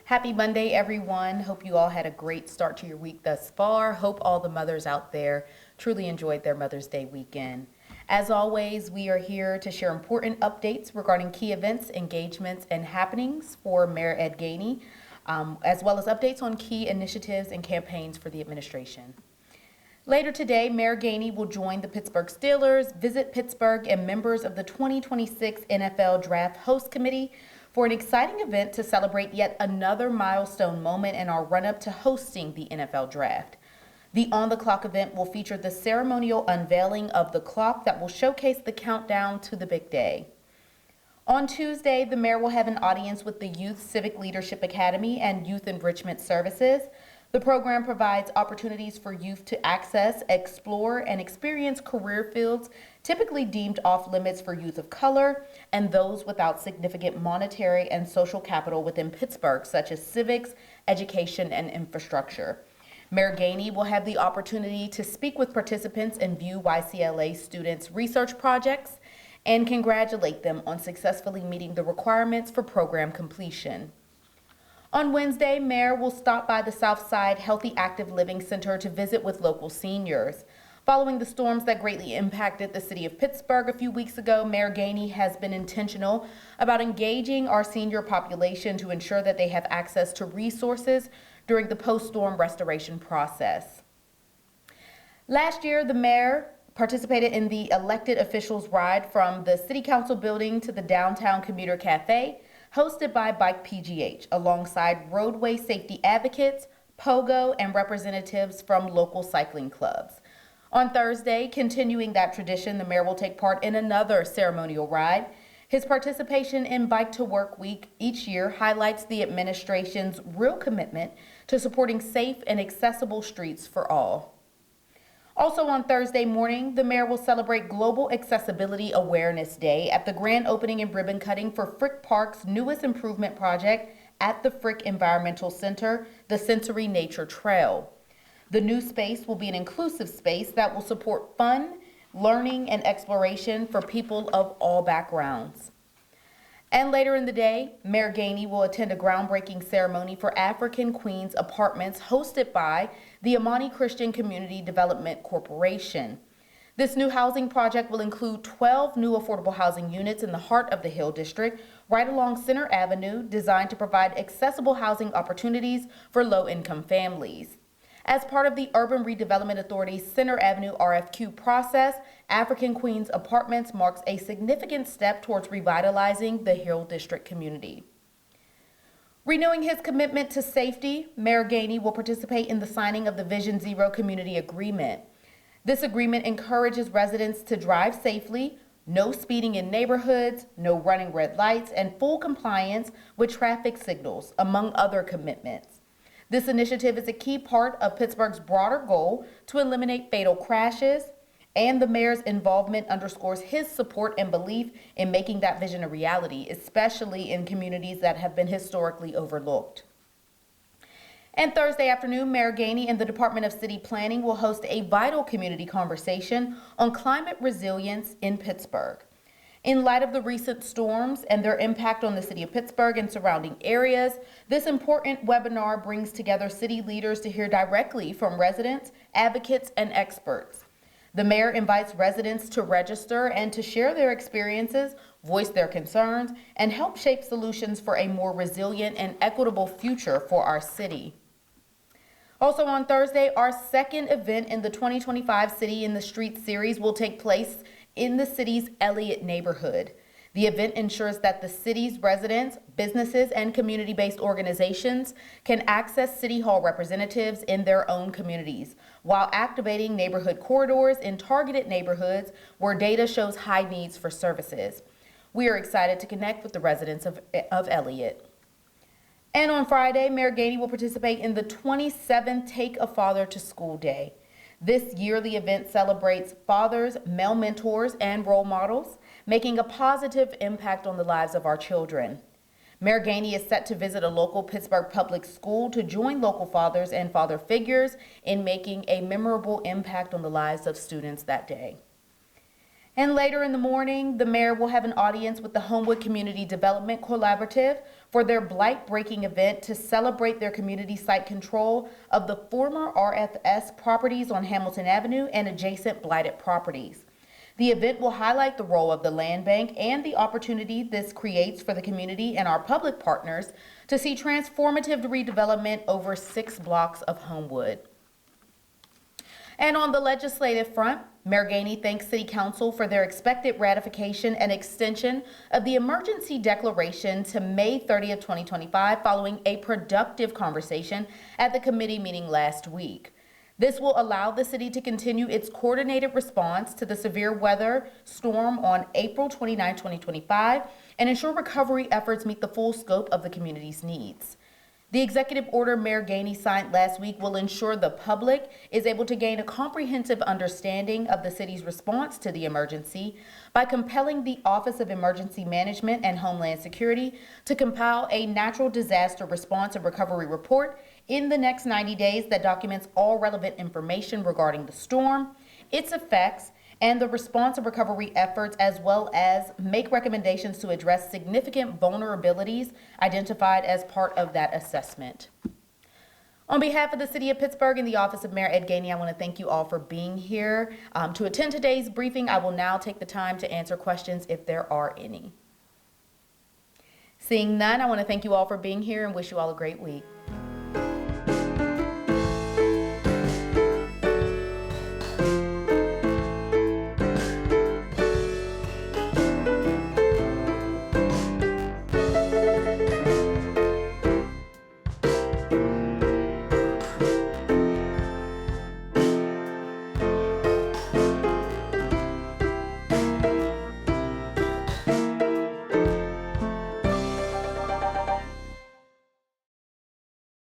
Happy Monday, everyone. Hope you all had a great start to your week thus far. Hope all the mothers out there truly enjoyed their Mother's Day weekend. As always, we are here to share important updates regarding key events, engagements, and happenings for Mayor Ed Gainey, as well as updates on key initiatives and campaigns for the administration. Later today, Mayor Gainey will join the Pittsburgh Steelers, visit Pittsburgh, and members of the 2026 NFL Draft Host Committee for an exciting event to celebrate yet another milestone moment in our run-up to hosting the NFL Draft. The On the Clock event will feature the ceremonial unveiling of the clock that will showcase the countdown to the big day. On Tuesday, the mayor will have an audience with the Youth Civic Leadership Academy and Youth Enrichment Services. The program provides opportunities for youth to access, explore, and experience career fields typically deemed off limits for youth of color and those without significant monetary and social capital within Pittsburgh, such as civics, education, and infrastructure. Mayor Gainey will have the opportunity to speak with participants and view YCLA students' research projects and congratulate them on successfully meeting the requirements for program completion. On Wednesday, Mayor will stop by the Southside Healthy Active Living Center to visit with local seniors. Following the storms that greatly impacted the city of Pittsburgh a few weeks ago, Mayor Gainey has been intentional about engaging our senior population to ensure that they have access to resources during the post-storm restoration process. Last year, the mayor participated in the elected officials' ride from the City Council building to the downtown commuter cafe, hosted by Bike PGH, alongside roadway safety advocates, POGO, and representatives from local cycling clubs. On Thursday, continuing that tradition, the mayor will take part in another ceremonial ride. His participation in Bike to Work Week each year highlights the administration's real commitment to supporting safe and accessible streets for all. Also on Thursday morning, the mayor will celebrate Global Accessibility Awareness Day at the grand opening and ribbon cutting for Frick Park's newest improvement project at the Frick Environmental Center, the Sensory Nature Trail. The new space will be an inclusive space that will support fun, learning, and exploration for people of all backgrounds. And later in the day, Mayor Gainey will attend a groundbreaking ceremony for African Queens Apartments hosted by the Amani Christian Community Development Corporation. This new housing project will include 12 new affordable housing units in the heart of the Hill District, right along Center Avenue, designed to provide accessible housing opportunities for low-income families. As part of the Urban Redevelopment Authority's Center Avenue RFQ process, African Queens Apartments marks a significant step towards revitalizing the Hill District community. Renewing his commitment to safety, Mayor Gainey will participate in the signing of the Vision Zero Community Agreement. This agreement encourages residents to drive safely, no speeding in neighborhoods, no running red lights, and full compliance with traffic signals, among other commitments. This initiative is a key part of Pittsburgh's broader goal to eliminate fatal crashes, and the mayor's involvement underscores his support and belief in making that vision a reality, especially in communities that have been historically overlooked. And Thursday afternoon, Mayor Gainey and the Department of City Planning will host a vital community conversation on climate resilience in Pittsburgh. In light of the recent storms and their impact on the city of Pittsburgh and surrounding areas, this important webinar brings together city leaders to hear directly from residents, advocates, and experts. The mayor invites residents to register and to share their experiences, voice their concerns, and help shape solutions for a more resilient and equitable future for our city. Also on Thursday, our second event in the 2025 City in the Street series will take place in the city's Elliott neighborhood. The event ensures that the city's residents, businesses, and community-based organizations can access City Hall representatives in their own communities, while activating neighborhood corridors in targeted neighborhoods where data shows high needs for services. We are excited to connect with the residents of Elliott. And on Friday, Mayor Gainey will participate in the 27th Take a Father to School Day. This yearly event celebrates fathers, male mentors, and role models, making a positive impact on the lives of our children. Mayor Gainey is set to visit a local Pittsburgh public school to join local fathers and father figures in making a memorable impact on the lives of students that day. And later in the morning, the mayor will have an audience with the Homewood Community Development Collaborative for their blight breaking event to celebrate their community site control of the former RFS properties on Hamilton Avenue and adjacent blighted properties. The event will highlight the role of the land bank and the opportunity this creates for the community and our public partners to see transformative redevelopment over 6 blocks of Homewood. And on the legislative front, Mayor Gainey thanks City Council for their expected ratification and extension of the emergency declaration to May 30th, 2025, following a productive conversation at the committee meeting last week. This will allow the city to continue its coordinated response to the severe weather storm on April 29, 2025, and ensure recovery efforts meet the full scope of the community's needs. The executive order Mayor Gainey signed last week will ensure the public is able to gain a comprehensive understanding of the city's response to the emergency by compelling the Office of Emergency Management and Homeland Security to compile a natural disaster response and recovery report in the next 90 days that documents all relevant information regarding the storm, its effects, and the response and recovery efforts, as well as make recommendations to address significant vulnerabilities identified as part of that assessment. On behalf of the City of Pittsburgh and the Office of Mayor Ed Gainey, I want to thank you all for being here. To attend today's briefing, I will now take the time to answer questions if there are any. Seeing none, I want to thank you all for being here and wish you all a great week.